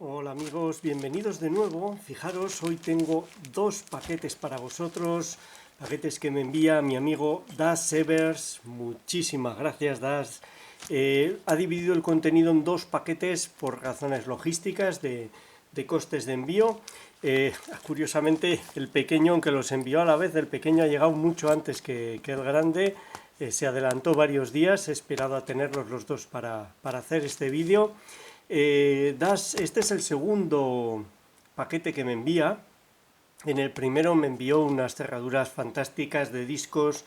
Hola amigos, bienvenidos de nuevo. Fijaros, hoy tengo dos paquetes para vosotros, paquetes que me envía mi amigo Das Severs. Muchísimas gracias, Das. Ha dividido el contenido en dos paquetes por razones logísticas de costes de envío. Curiosamente, el pequeño, aunque los envió a la vez, el pequeño ha llegado mucho antes que el grande. Se adelantó varios días, he esperado a tenerlos los dos para hacer este vídeo. Este es el segundo paquete que me envía. En el primero me envió unas cerraduras fantásticas de discos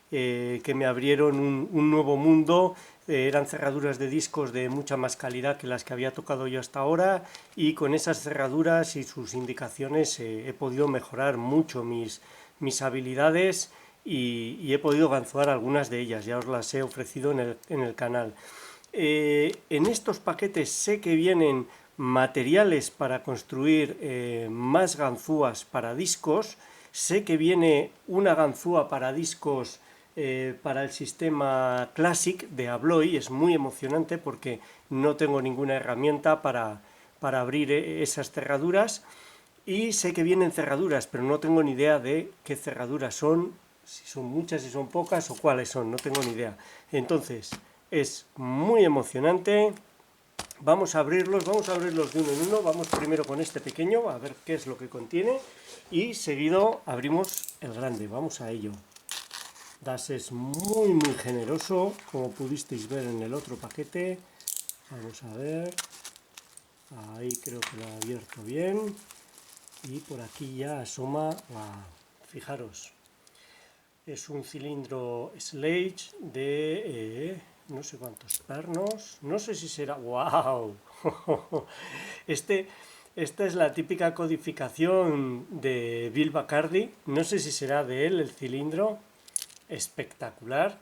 que me abrieron un nuevo mundo. Eran cerraduras de discos de mucha más calidad que las que había tocado yo hasta ahora, y con esas cerraduras y sus indicaciones he podido mejorar mucho mis habilidades y he podido ganzuar algunas de ellas. Ya os las he ofrecido en el canal. En estos paquetes sé que vienen materiales para construir más ganzúas para discos. Sé que viene una ganzúa para discos para el sistema Classic de Abloy. Es muy emocionante porque no tengo ninguna herramienta para abrir esas cerraduras. Y sé que vienen cerraduras, pero no tengo ni idea de qué cerraduras son, si son muchas, si son pocas o cuáles son, no tengo ni idea. Entonces, es muy emocionante. Vamos a abrirlos de uno en uno. Vamos primero con este pequeño, a ver qué es lo que contiene, y seguido abrimos el grande. Vamos a ello. Das es muy generoso, como pudisteis ver en el otro paquete. Vamos a ver. Ahí creo que lo he abierto bien. Y por aquí ya asoma. ¡Wow! Fijaros. Es un cilindro Sledge de no sé cuántos pernos. No sé si será... ¡Wow! Esta es la típica codificación de Bill Bacardi. No sé si será de él el cilindro. Espectacular.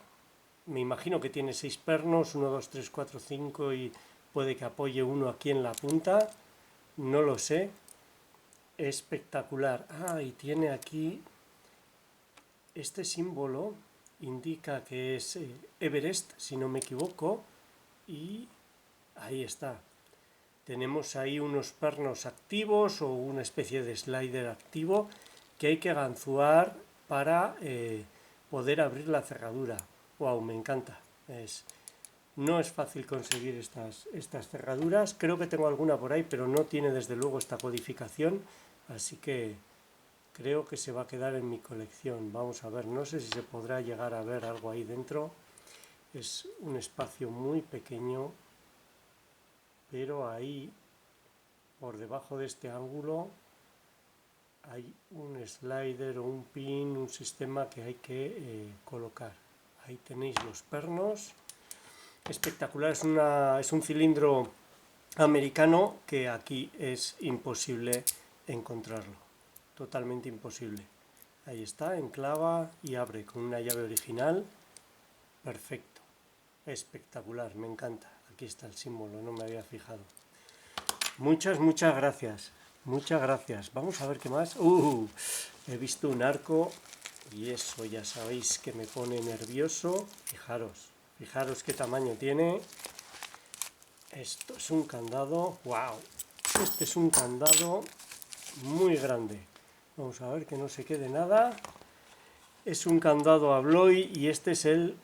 Me imagino que tiene 6 pernos. 1, 2, 3, 4, 5 y puede que apoye uno aquí en la punta. No lo sé. Espectacular. Ah, y tiene aquí... Este símbolo indica que es Everest, si no me equivoco, y ahí está. Tenemos ahí unos pernos activos o una especie de slider activo que hay que ganzuar para poder abrir la cerradura. ¡Wow! Me encanta. No es fácil conseguir estas cerraduras. Creo que tengo alguna por ahí, pero no tiene desde luego esta codificación, así que creo que se va a quedar en mi colección. Vamos a ver, no sé si se podrá llegar a ver algo ahí dentro. Es un espacio muy pequeño, pero ahí, por debajo de este ángulo, hay un slider o un pin, un sistema que hay que colocar. Ahí tenéis los pernos. Espectacular, es un cilindro americano que aquí es imposible encontrarlo. Totalmente imposible. Ahí está, enclava y abre con una llave original. Perfecto. Espectacular, me encanta. Aquí está el símbolo, no me había fijado. Muchas gracias. Muchas gracias. Vamos a ver qué más. He visto un arco y eso ya sabéis que me pone nervioso. Fijaros qué tamaño tiene. Esto es un candado. ¡Wow! Este es un candado muy grande. Vamos a ver que no se quede nada. Es un candado Abloy y este es el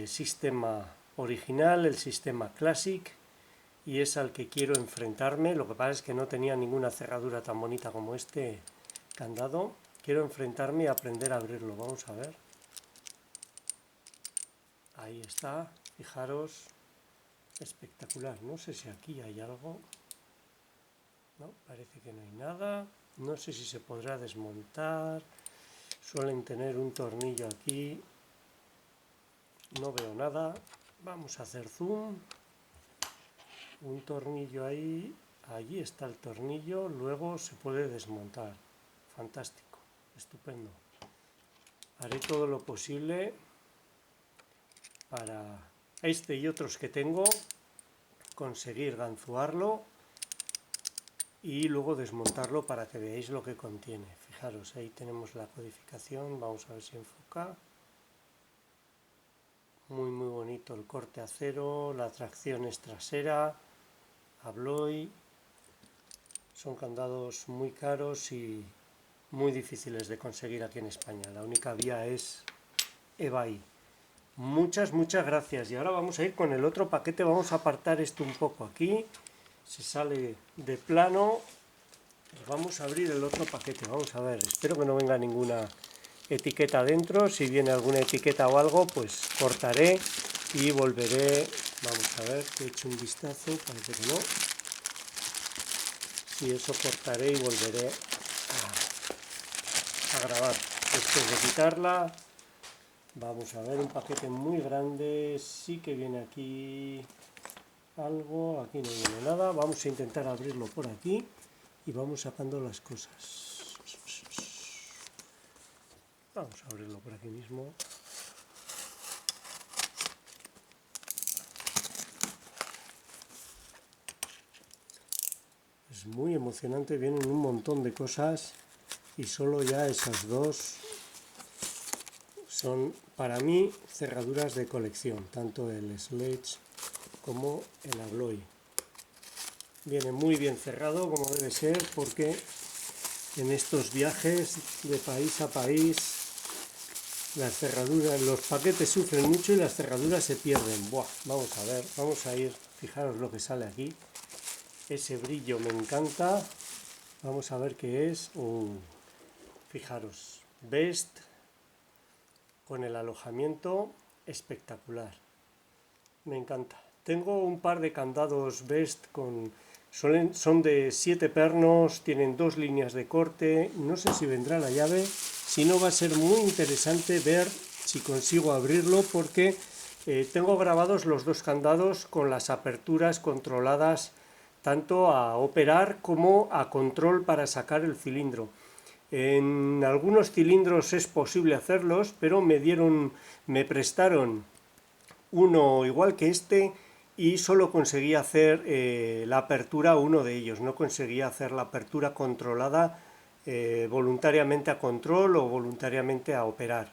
sistema original, el sistema Classic, y es al que quiero enfrentarme. Lo que pasa es que no tenía ninguna cerradura tan bonita como este candado. Quiero enfrentarme y aprender a abrirlo. Vamos a ver. Ahí está, fijaros. Espectacular. No sé si aquí hay algo. No, parece que no hay nada. No sé si se podrá desmontar. Suelen tener un tornillo aquí. No veo nada. Vamos a hacer zoom. Un tornillo ahí. Allí está el tornillo. Luego se puede desmontar. Fantástico. Estupendo. Haré todo lo posible para este y otros que tengo conseguir ganzuarlo y luego desmontarlo para que veáis lo que contiene. Fijaros, ahí tenemos la codificación. Vamos a ver si enfoca. Muy bonito el corte acero, la tracción es trasera, Abloy. Son candados muy caros y muy difíciles de conseguir aquí en España. La única vía es eBay. Muchas gracias. Y ahora vamos a ir con el otro paquete. Vamos a apartar esto un poco aquí. Se sale de plano. Vamos a abrir el otro paquete. Vamos a ver. Espero que no venga ninguna etiqueta dentro. Si viene alguna etiqueta o algo, pues cortaré y volveré. Vamos a ver, que he hecho un vistazo. Parece que no. Y eso cortaré y volveré a grabar. Después de quitarla. Vamos a ver, un paquete muy grande. Sí que viene aquí algo. Aquí no viene nada. Vamos a intentar abrirlo por aquí. Y vamos sacando las cosas. Vamos a abrirlo por aquí mismo. Es muy emocionante, vienen un montón de cosas y solo ya esas dos son para mí cerraduras de colección, tanto el Sledge como el Abloy. Viene muy bien cerrado como debe ser, porque en estos viajes de país a país las cerraduras, los paquetes sufren mucho y las cerraduras se pierden. Buah, vamos a ver, vamos a ir, fijaros lo que sale aquí. Ese brillo me encanta. Vamos a ver qué es. Fijaros, Best con el alojamiento espectacular. Me encanta. Tengo un par de candados Best son de 7 pernos, tienen 2 líneas de corte. No sé si vendrá la llave. Si no, va a ser muy interesante ver si consigo abrirlo, porque tengo grabados los dos candados con las aperturas controladas tanto a operar como a control para sacar el cilindro. En algunos cilindros es posible hacerlos, pero me prestaron uno igual que este y solo conseguí hacer la apertura a uno de ellos. No conseguí hacer la apertura controlada voluntariamente a control o voluntariamente a operar.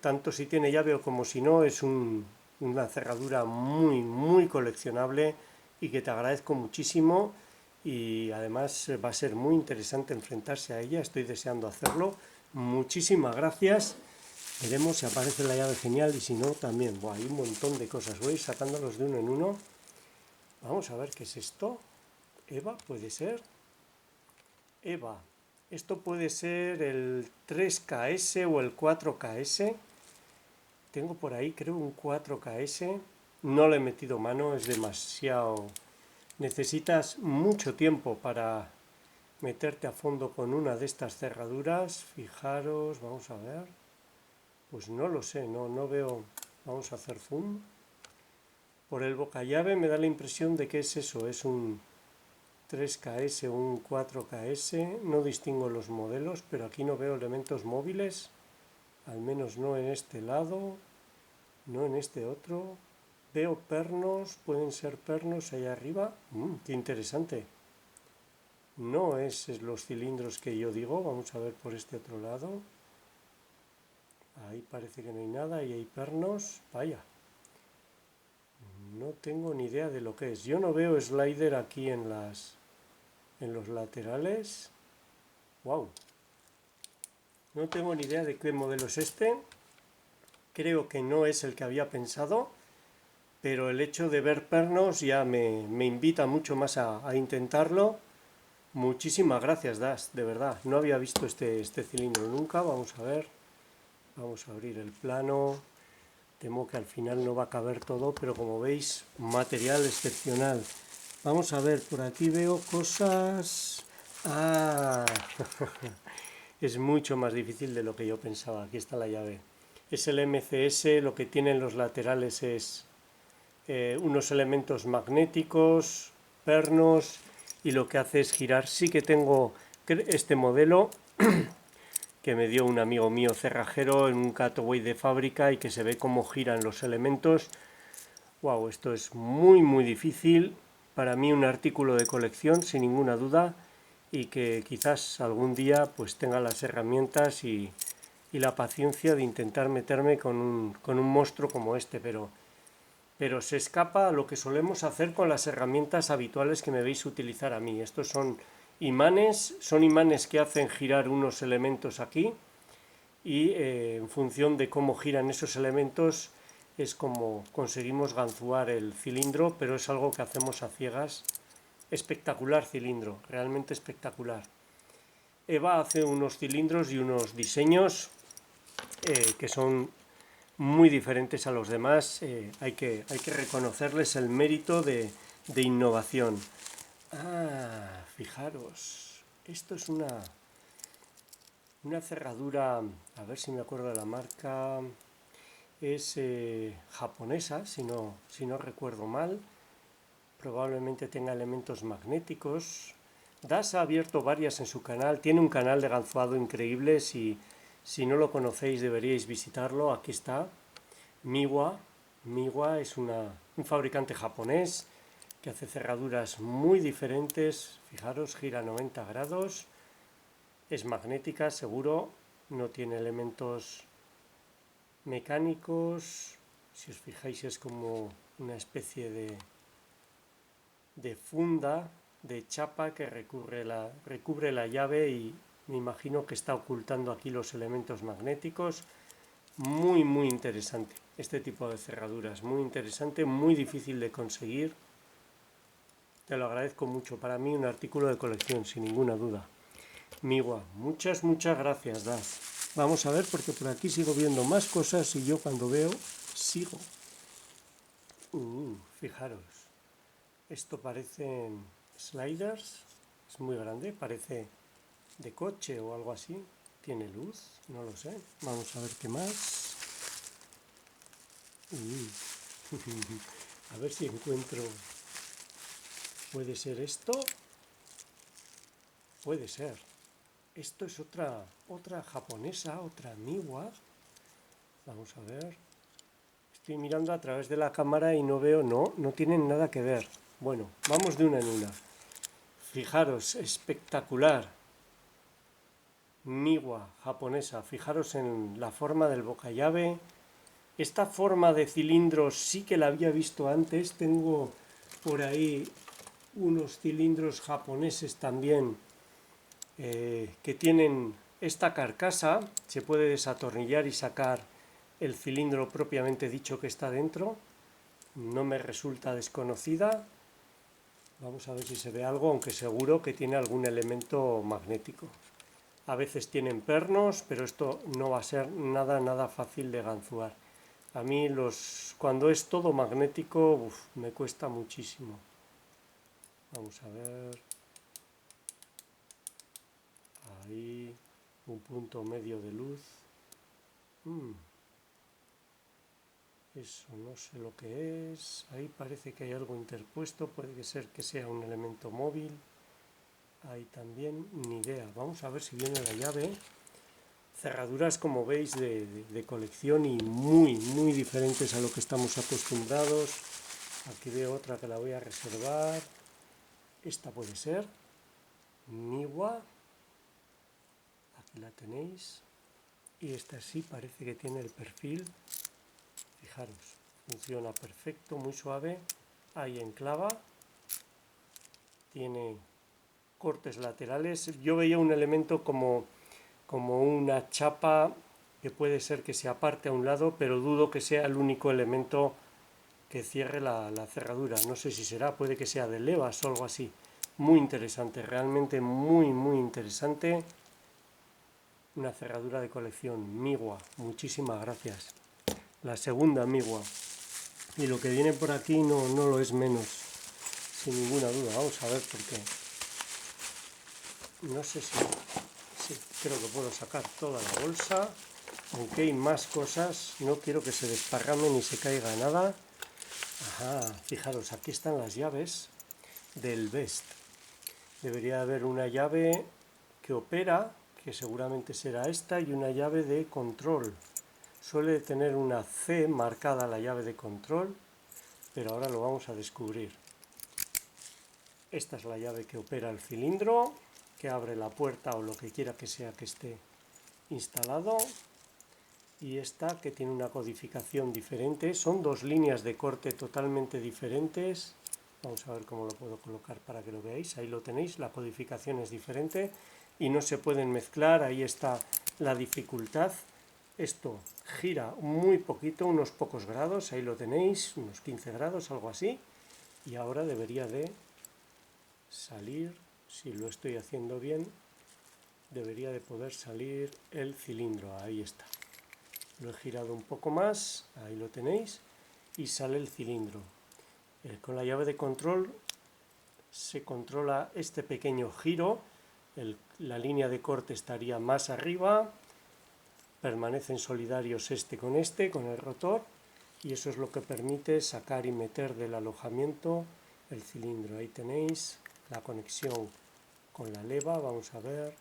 Tanto si tiene llave como si no, es una cerradura muy coleccionable y que te agradezco muchísimo, y además va a ser muy interesante enfrentarse a ella. Estoy deseando hacerlo. Muchísimas gracias. Veremos si aparece la llave genial, y si no también. Buah, hay un montón de cosas. Voy a ir sacándolos de uno en uno. Vamos a ver qué es esto. Eva, puede ser. Eva. Esto puede ser el 3KS o el 4KS. Tengo por ahí, creo, un 4KS. No le he metido mano, es demasiado. Necesitas mucho tiempo para meterte a fondo con una de estas cerraduras. Fijaros, vamos a ver. Pues no lo sé, no veo. Vamos a hacer zoom. Por el boca llave me da la impresión de que es eso, es un 3KS o un 4KS. No distingo los modelos, pero aquí no veo elementos móviles. Al menos no en este lado, no en este otro. Veo pernos, pueden ser pernos allá arriba. Qué interesante. No es los cilindros que yo digo. Vamos a ver por este otro lado. Ahí parece que no hay nada y hay pernos. Vaya. No tengo ni idea de lo que es. Yo no veo slider aquí en los laterales. Wow. No tengo ni idea de qué modelo es este. Creo que no es el que había pensado, pero el hecho de ver pernos ya me invita mucho más a intentarlo. Muchísimas gracias, Das, de verdad. No había visto este cilindro nunca. Vamos a ver. Vamos a abrir el plano. Temo que al final no va a caber todo, pero como veis, material excepcional. Vamos a ver, por aquí veo cosas. Ah, es mucho más difícil de lo que yo pensaba. Aquí está la llave. Es el MCS, lo que tiene en los laterales es unos elementos magnéticos, pernos, y lo que hace es girar. Sí que tengo este modelo que me dio un amigo mío cerrajero en un cutaway de fábrica, y que se ve cómo giran los elementos. Wow, esto es muy difícil. Para mí un artículo de colección, sin ninguna duda, y que quizás algún día pues tenga las herramientas y la paciencia de intentar meterme con un monstruo como este, pero se escapa a lo que solemos hacer con las herramientas habituales que me veis utilizar a mí. Estos son imanes, son imanes que hacen girar unos elementos aquí y en función de cómo giran esos elementos es como conseguimos ganzuar el cilindro, pero es algo que hacemos a ciegas. Espectacular cilindro, realmente espectacular. Eva hace unos cilindros y unos diseños que son muy diferentes a los demás. Hay que reconocerles el mérito de innovación. Fijaros, esto es una cerradura, a ver si me acuerdo de la marca, es japonesa, si no recuerdo mal. Probablemente tenga elementos magnéticos. Das ha abierto varias en su canal, tiene un canal de ganzuado increíble, si no lo conocéis deberíais visitarlo. Aquí está, Miwa. Miwa es un fabricante japonés que hace cerraduras muy diferentes. Fijaros, gira 90 grados, es magnética seguro, no tiene elementos mecánicos. Si os fijáis es como una especie de funda, de chapa que recubre la llave, y me imagino que está ocultando aquí los elementos magnéticos. Muy interesante este tipo de cerraduras, muy interesante, muy difícil de conseguir. Te lo agradezco mucho, para mí un artículo de colección, sin ninguna duda. Miwa, muchas gracias, Das. Vamos a ver, porque por aquí sigo viendo más cosas y yo cuando veo sigo. Fijaros. Esto parecen sliders, es muy grande, parece de coche o algo así. Tiene luz, no lo sé. Vamos a ver qué más. A ver si encuentro. ¿Puede ser esto? Puede ser. Esto es otra japonesa, otra Miwa. Vamos a ver. Estoy mirando a través de la cámara y no veo, no tienen nada que ver. Bueno, vamos de una en una. Fijaros, espectacular. Miwa japonesa, fijaros en la forma del bocallave. Esta forma de cilindro sí que la había visto antes. Tengo por ahí unos cilindros japoneses también que tienen esta carcasa. Se puede desatornillar y sacar el cilindro propiamente dicho que está dentro. No me resulta desconocida. Vamos a ver si se ve algo, aunque seguro que tiene algún elemento magnético. A veces tienen pernos, pero esto no va a ser nada fácil de ganzuar. A mí cuando es todo magnético, me cuesta muchísimo. Vamos a ver. Ahí, un punto medio de luz. Eso no sé lo que es. Ahí parece que hay algo interpuesto. Puede ser que sea un elemento móvil. Ahí también, ni idea. Vamos a ver si viene la llave. Cerraduras, como veis, de colección y muy diferentes a lo que estamos acostumbrados. Aquí veo otra que la voy a reservar. Esta puede ser Miwa. Aquí la tenéis. Y esta sí parece que tiene el perfil. Fijaros, funciona perfecto, muy suave. Ahí enclava. Tiene cortes laterales. Yo veía un elemento como una chapa que puede ser que se aparte a un lado, pero dudo que sea el único elemento que cierre la cerradura. No sé si será, puede que sea de levas o algo así. Muy interesante, realmente muy interesante. Una cerradura de colección, Miwa, muchísimas gracias. La segunda Miwa. Y lo que viene por aquí no lo es menos, sin ninguna duda. Vamos a ver por qué. No sé si creo que puedo sacar toda la bolsa, aunque hay más cosas. No quiero que se desparrame ni se caiga nada. Ajá, fijaros, aquí están las llaves del Best. Debería haber una llave que opera, que seguramente será esta, y una llave de control. Suele tener una C marcada la llave de control, pero ahora lo vamos a descubrir. Esta es la llave que opera el cilindro, que abre la puerta o lo que quiera que sea que esté instalado. Y esta que tiene una codificación diferente. Son dos líneas de corte totalmente diferentes. Vamos a ver cómo lo puedo colocar para que lo veáis. Ahí lo tenéis, la codificación es diferente y no se pueden mezclar. Ahí está la dificultad. Esto gira muy poquito, unos pocos grados, ahí lo tenéis, unos 15 grados, algo así. Y ahora debería de salir, si lo estoy haciendo bien, debería de poder salir el cilindro. Ahí está. Lo he girado un poco más, ahí lo tenéis, y sale el cilindro. Con la llave de control se controla este pequeño giro, la línea de corte estaría más arriba, permanecen solidarios este, con el rotor, y eso es lo que permite sacar y meter del alojamiento el cilindro. Ahí tenéis la conexión con la leva, vamos a ver,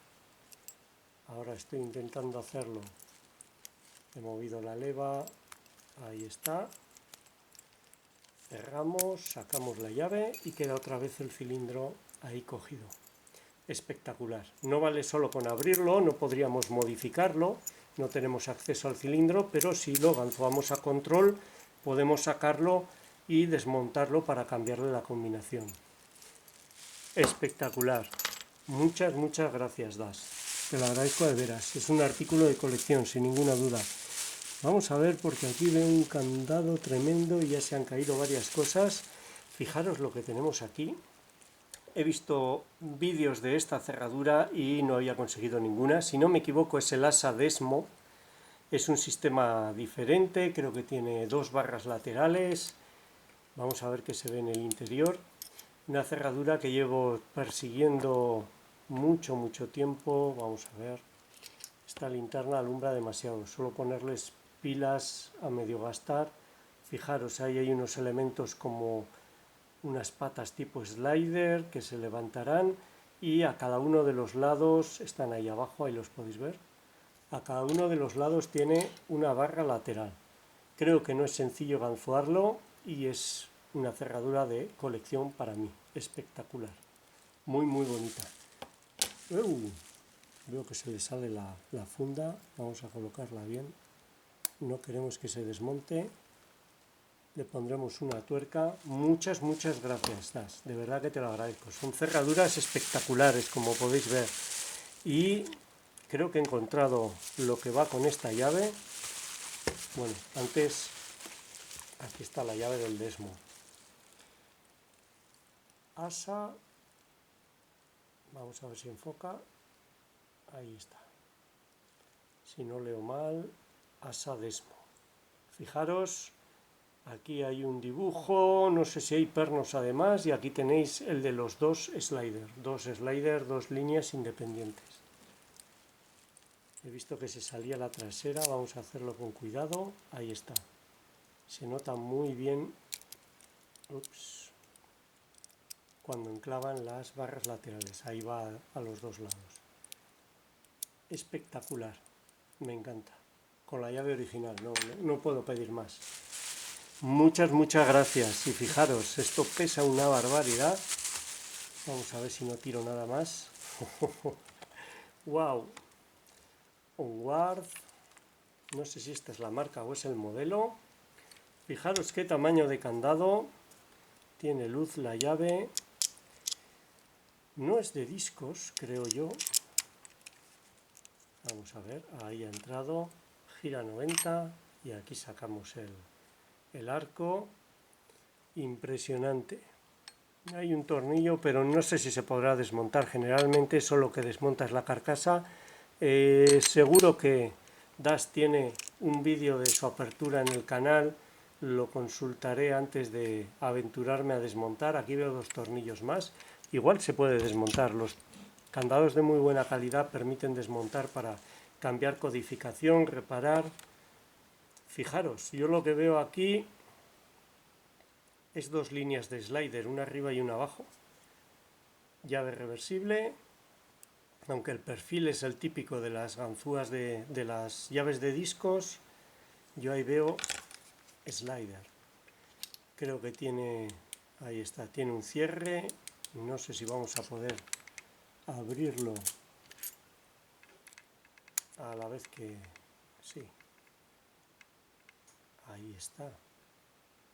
ahora estoy intentando hacerlo, he movido la leva, ahí está, cerramos, sacamos la llave y queda otra vez el cilindro ahí cogido. Espectacular. No vale solo con abrirlo, no podríamos modificarlo, no tenemos acceso al cilindro, pero si lo ganzúamos a control podemos sacarlo y desmontarlo para cambiarle la combinación. Espectacular. Muchas gracias, Das. Te lo agradezco de veras. Es un artículo de colección, sin ninguna duda. Vamos a ver, porque aquí veo un candado tremendo y ya se han caído varias cosas. Fijaros lo que tenemos aquí. He visto vídeos de esta cerradura y no había conseguido ninguna. Si no me equivoco, es el ASA Desmo. Es un sistema diferente, creo que tiene 2 barras laterales. Vamos a ver qué se ve en el interior. Una cerradura que llevo persiguiendo mucho tiempo. Vamos a ver. Esta linterna alumbra demasiado. Solo ponerles pilas a medio gastar. Fijaros, ahí hay unos elementos como unas patas tipo slider que se levantarán y a cada uno de los lados, están ahí abajo, ahí los podéis ver, a cada uno de los lados tiene una barra lateral. Creo que no es sencillo ganzuarlo y es una cerradura de colección para mí, espectacular, muy bonita. Veo que se le sale la funda, vamos a colocarla bien, no queremos que se desmonte. Le pondremos una tuerca. Muchas gracias, Das. De verdad que te lo agradezco. Son cerraduras espectaculares, como podéis ver. Y creo que he encontrado lo que va con esta llave. Bueno, antes, aquí está la llave del Desmo. ASA. Vamos a ver si enfoca. Ahí está. Si no leo mal, ASA Desmo. Fijaros. Aquí hay un dibujo, no sé si hay pernos además, y aquí tenéis el de los dos sliders, dos líneas independientes. He visto que se salía la trasera, vamos a hacerlo con cuidado, ahí está. Se nota muy bien cuando enclavan las barras laterales, ahí va a los dos lados. Espectacular, me encanta. Con la llave original, no puedo pedir más. Muchas gracias. Y fijaros, esto pesa una barbaridad. Vamos a ver si no tiro nada más. Wow. Onward. No sé si esta es la marca o es el modelo. Fijaros qué tamaño de candado. Tiene luz la llave. No es de discos, creo yo. Vamos a ver, ahí ha entrado. Gira 90 y aquí sacamos el arco. Impresionante. Hay un tornillo, pero no sé si se podrá desmontar. Generalmente eso lo que desmonta es la carcasa. Seguro que Das tiene un vídeo de su apertura en el canal. Lo consultaré antes de aventurarme a desmontar. Aquí veo 2 tornillos más. Igual se puede desmontar. Los candados de muy buena calidad permiten desmontar para cambiar codificación, reparar. Fijaros, yo lo que veo aquí es 2 líneas de slider, una arriba y una abajo. Llave reversible, aunque el perfil es el típico de las ganzúas de las llaves de discos, yo ahí veo slider. Creo que tiene, ahí está, tiene un cierre. No sé si vamos a poder abrirlo a la vez que... sí. Ahí está.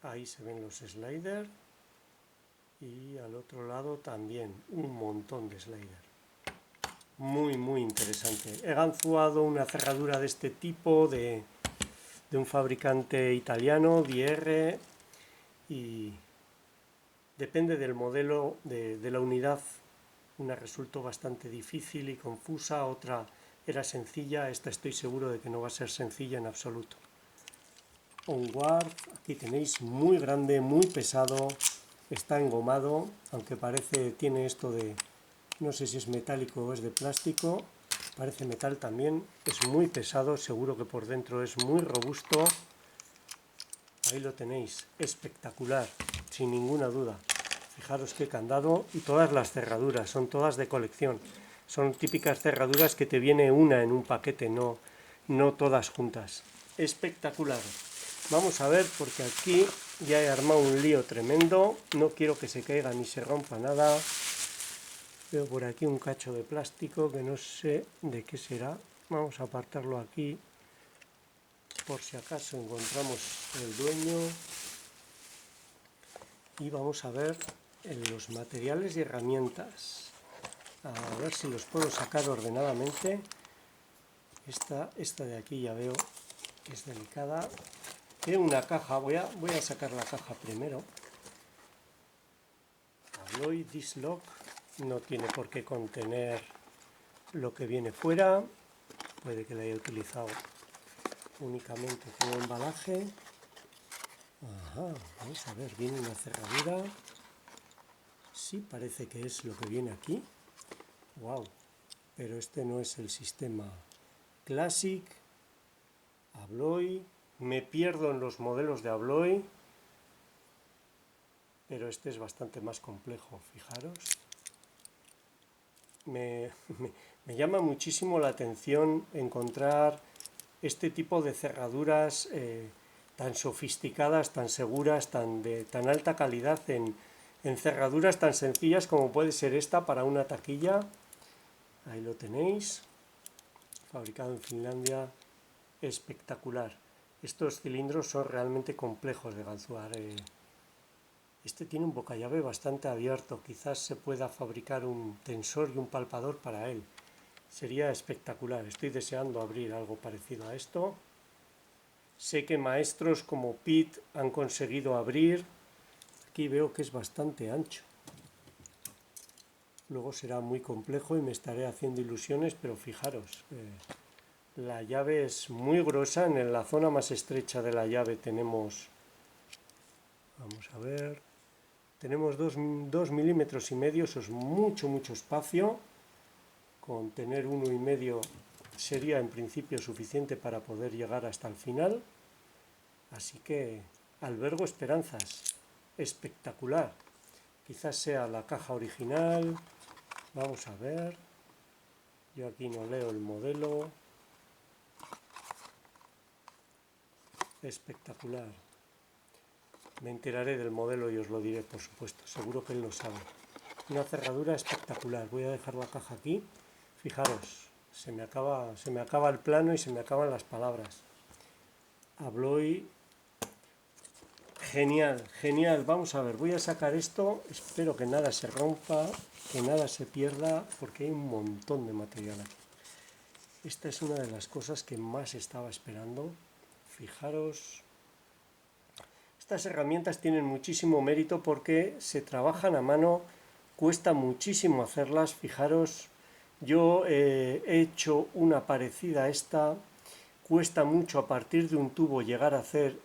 Ahí se ven los sliders. y al otro lado también un montón de slider. Muy interesante. He ganzuado una cerradura de este tipo de un fabricante italiano, VR, y depende del modelo de la unidad. Una resultó bastante difícil y confusa, otra era sencilla. Esta estoy seguro de que no va a ser sencilla en absoluto. Onward, aquí tenéis, muy grande, muy pesado, está engomado, aunque parece, tiene esto de, no sé si es metálico o es de plástico, parece metal también, es muy pesado, seguro que por dentro es muy robusto. Ahí lo tenéis, espectacular, sin ninguna duda. Fijaros qué candado, y todas las cerraduras, son todas de colección. Son típicas cerraduras que te viene una en un paquete, no todas juntas. Espectacular. Vamos a ver, porque aquí ya he armado un lío tremendo. No quiero que se caiga ni se rompa nada. Veo por aquí un cacho de plástico que no sé de qué será. Vamos a apartarlo aquí, por si acaso encontramos el dueño. Y vamos a ver los materiales y herramientas. A ver si los puedo sacar ordenadamente. Esta de aquí ya veo que es delicada. Tiene una caja, voy a sacar la caja primero. Alloy Dislock, no tiene por qué contener lo que viene fuera. Puede que la haya utilizado únicamente como embalaje. Ajá, vamos a ver, viene una cerradura. Sí, parece que es lo que viene aquí. Wow, pero este no es el sistema Classic. Abloy, me pierdo en los modelos de Abloy, pero este es bastante más complejo, fijaros. Me llama muchísimo la atención encontrar este tipo de cerraduras tan sofisticadas, tan seguras, de tan alta calidad en cerraduras tan sencillas como puede ser esta para una taquilla. Ahí lo tenéis, fabricado en Finlandia, espectacular. Estos cilindros son realmente complejos de ganzuar. Este tiene un bocallave bastante abierto, quizás se pueda fabricar un tensor y un palpador para él. Sería espectacular, estoy deseando abrir algo parecido a esto. Sé que maestros como Pete han conseguido abrir. Aquí veo que es bastante ancho. Luego será muy complejo y me estaré haciendo ilusiones, pero fijaros, la llave es muy gruesa. En la zona más estrecha de la llave tenemos, vamos a ver, tenemos 2 milímetros y medio, eso es mucho espacio. Con tener 1,5 sería en principio suficiente para poder llegar hasta el final. Así que albergo esperanzas. Espectacular. Quizás sea la caja original. Vamos a ver. Yo aquí no leo el modelo. Espectacular. Me enteraré del modelo y os lo diré, por supuesto. Seguro que él lo sabe. Una cerradura espectacular. Voy a dejar la caja aquí. Fijaros, se me acaba el plano y se me acaban las palabras. Abloy. Genial, genial. Vamos a ver, voy a sacar esto. Espero que nada se rompa, que nada se pierda, porque hay un montón de material aquí. Esta es una de las cosas que más estaba esperando. Fijaros, estas herramientas tienen muchísimo mérito porque se trabajan a mano, cuesta muchísimo hacerlas. Fijaros, yo he hecho una parecida a esta. Cuesta mucho a partir de un tubo llegar a hacer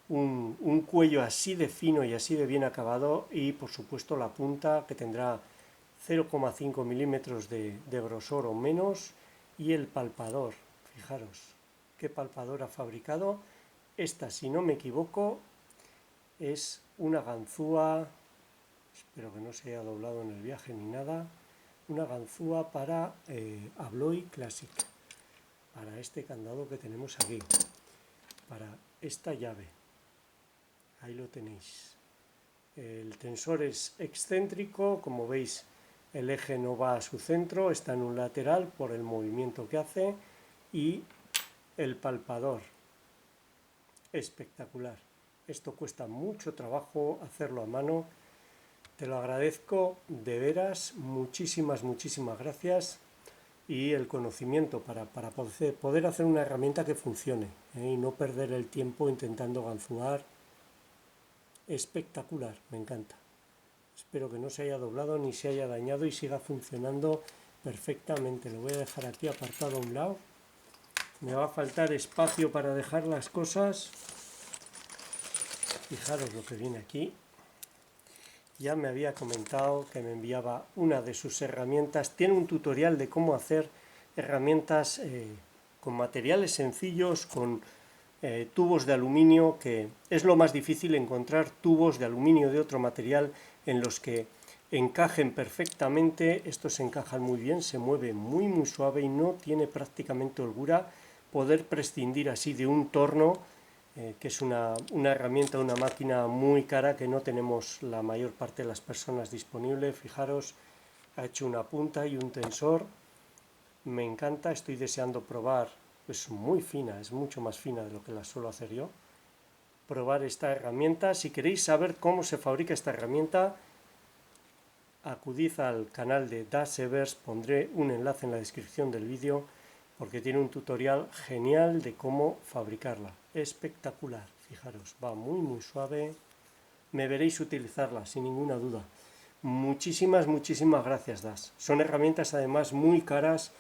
un cuello así de fino y así de bien acabado, y por supuesto la punta, que tendrá 0,5 milímetros de grosor o menos, y el palpador. Fijaros qué palpador ha fabricado. Esta, si no me equivoco, es una ganzúa, espero que no se haya doblado en el viaje ni nada, una ganzúa para Abloy Classic, para este candado que tenemos aquí, para esta llave. Ahí lo tenéis. El tensor es excéntrico, como veis el eje no va a su centro, está en un lateral por el movimiento que hace, y el palpador, espectacular. Esto cuesta mucho trabajo hacerlo a mano. Te lo agradezco de veras, muchísimas gracias, y el conocimiento para poder hacer una herramienta que funcione, y no perder el tiempo intentando ganzúar. Espectacular, me encanta. Espero que no se haya doblado ni se haya dañado y siga funcionando perfectamente. Lo voy a dejar aquí apartado a un lado. Me va a faltar espacio para dejar las cosas. Fijaros lo que viene aquí. Ya me había comentado que me enviaba una de sus herramientas. Tiene un tutorial de cómo hacer herramientas con materiales sencillos, con tubos de aluminio, que es lo más difícil, encontrar tubos de aluminio de otro material en los que encajen perfectamente. Estos encajan muy bien, se mueve muy suave y no tiene prácticamente holgura. Poder prescindir así de un torno, que es una herramienta, una máquina muy cara que no tenemos la mayor parte de las personas disponible. Fijaros, ha hecho una punta y un tensor. Me encanta, estoy deseando probar. Es muy fina, es mucho más fina de lo que la suelo hacer yo. Probar esta herramienta. Si queréis saber cómo se fabrica esta herramienta, acudid al canal de Das Severs, pondré un enlace en la descripción del vídeo, porque tiene un tutorial genial de cómo fabricarla. Espectacular, fijaros, va muy suave. Me veréis utilizarla sin ninguna duda. Muchísimas gracias, Das. Son herramientas además muy caras.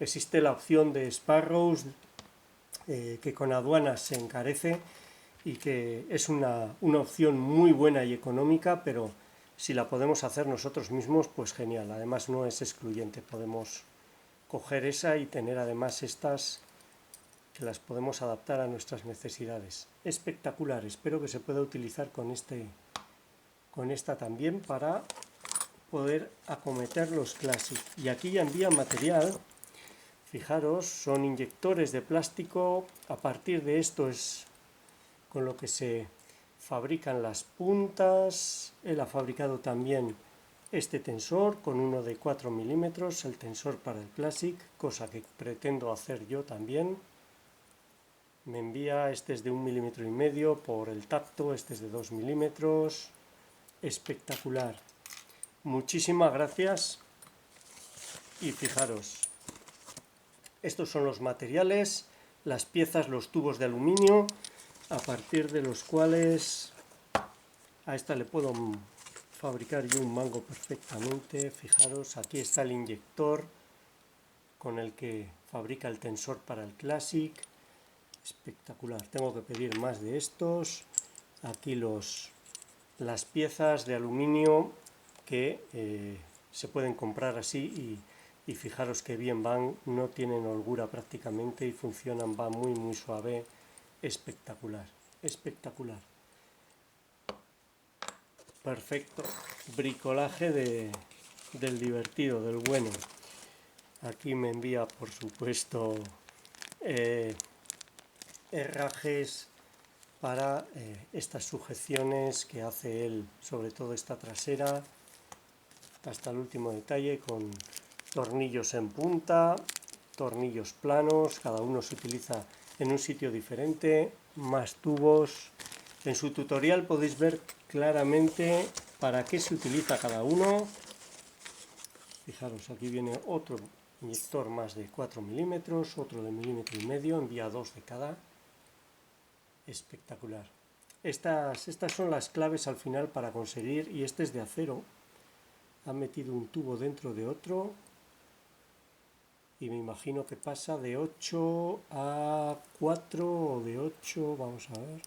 Existe la opción de Sparrows, que con aduanas se encarece, y que es una opción muy buena y económica, pero si la podemos hacer nosotros mismos, pues genial. Además no es excluyente, podemos coger esa y tener además estas que las podemos adaptar a nuestras necesidades. Espectacular, espero que se pueda utilizar con esta también para poder acometer los Classic. Y aquí ya envía material. Fijaros, son inyectores de plástico. A partir de esto es con lo que se fabrican las puntas. Él ha fabricado también este tensor con uno de 4 milímetros, el tensor para el Classic, cosa que pretendo hacer yo también. Me envía, este es de 1,5 milímetros por el tacto, este es de 2 milímetros. Espectacular. Muchísimas gracias. Y fijaros, estos son los materiales, las piezas, los tubos de aluminio, a partir de los cuales a esta le puedo fabricar yo un mango perfectamente. Fijaros, aquí está el inyector con el que fabrica el tensor para el Classic. Espectacular. Tengo que pedir más de estos. Aquí las piezas de aluminio que se pueden comprar así, y fijaros que bien van, no tienen holgura prácticamente y funcionan, va muy suave. Espectacular, espectacular. Perfecto, bricolaje del divertido, del bueno. Aquí me envía, por supuesto, herrajes para estas sujeciones que hace él, sobre todo esta trasera, hasta el último detalle, con tornillos en punta, tornillos planos, cada uno se utiliza en un sitio diferente, más tubos. En su tutorial podéis ver claramente para qué se utiliza cada uno. Fijaros, aquí viene otro inyector más de 4 milímetros, otro de 1,5 milímetros, envía 2 de cada. Espectacular. Estas son las claves al final para conseguir, y este es de acero. Ha metido un tubo dentro de otro y me imagino que pasa de 8 a 4 o de 8, vamos a ver.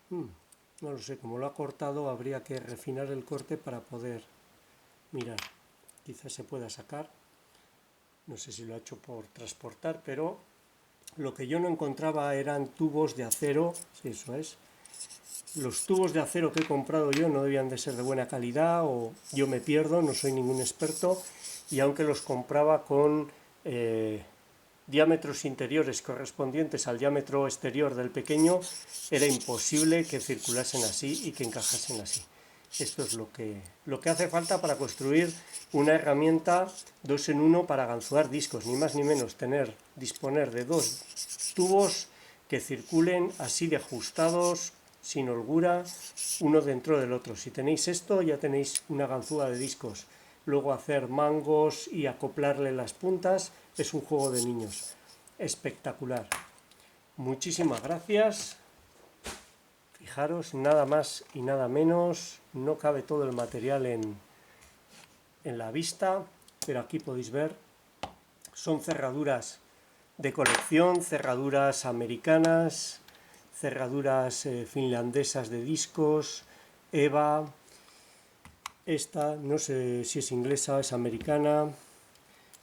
No lo sé, como lo ha cortado habría que refinar el corte para poder mirar. Quizás se pueda sacar, no sé si lo ha hecho por transportar, pero lo que yo no encontraba eran tubos de acero. Sí, eso es. Los tubos de acero que he comprado yo no debían de ser de buena calidad, o yo me pierdo, no soy ningún experto, y aunque los compraba con diámetros interiores correspondientes al diámetro exterior del pequeño, era imposible que circulasen así y que encajasen así. Esto es lo que hace falta para construir una herramienta 2 en 1 para ganzúar discos, ni más ni menos, disponer de 2 tubos que circulen así de ajustados, sin holgura uno dentro del otro. Si tenéis esto, ya tenéis una ganzúa de discos. Luego hacer mangos y acoplarle las puntas es un juego de niños. Espectacular. Muchísimas gracias. Fijaros, nada más y nada menos. No cabe todo el material en la vista, pero aquí podéis ver. Son cerraduras de colección, cerraduras americanas, cerraduras finlandesas de discos, EVA. Esta no sé si es inglesa, es americana,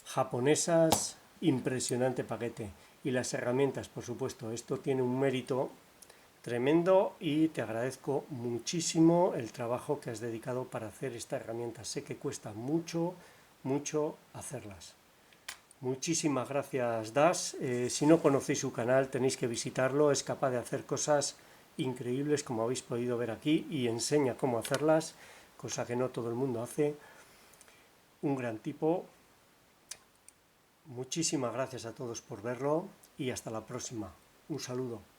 japonesas. Impresionante paquete. Y las herramientas, por supuesto, esto tiene un mérito tremendo y te agradezco muchísimo el trabajo que has dedicado para hacer esta herramienta. Sé que cuesta mucho, mucho hacerlas. Muchísimas gracias, Das. Si no conocéis su canal, tenéis que visitarlo. Es capaz de hacer cosas increíbles, como habéis podido ver aquí, y enseña cómo hacerlas, cosa que no todo el mundo hace. Un gran tipo. Muchísimas gracias a todos por verlo y hasta la próxima. Un saludo.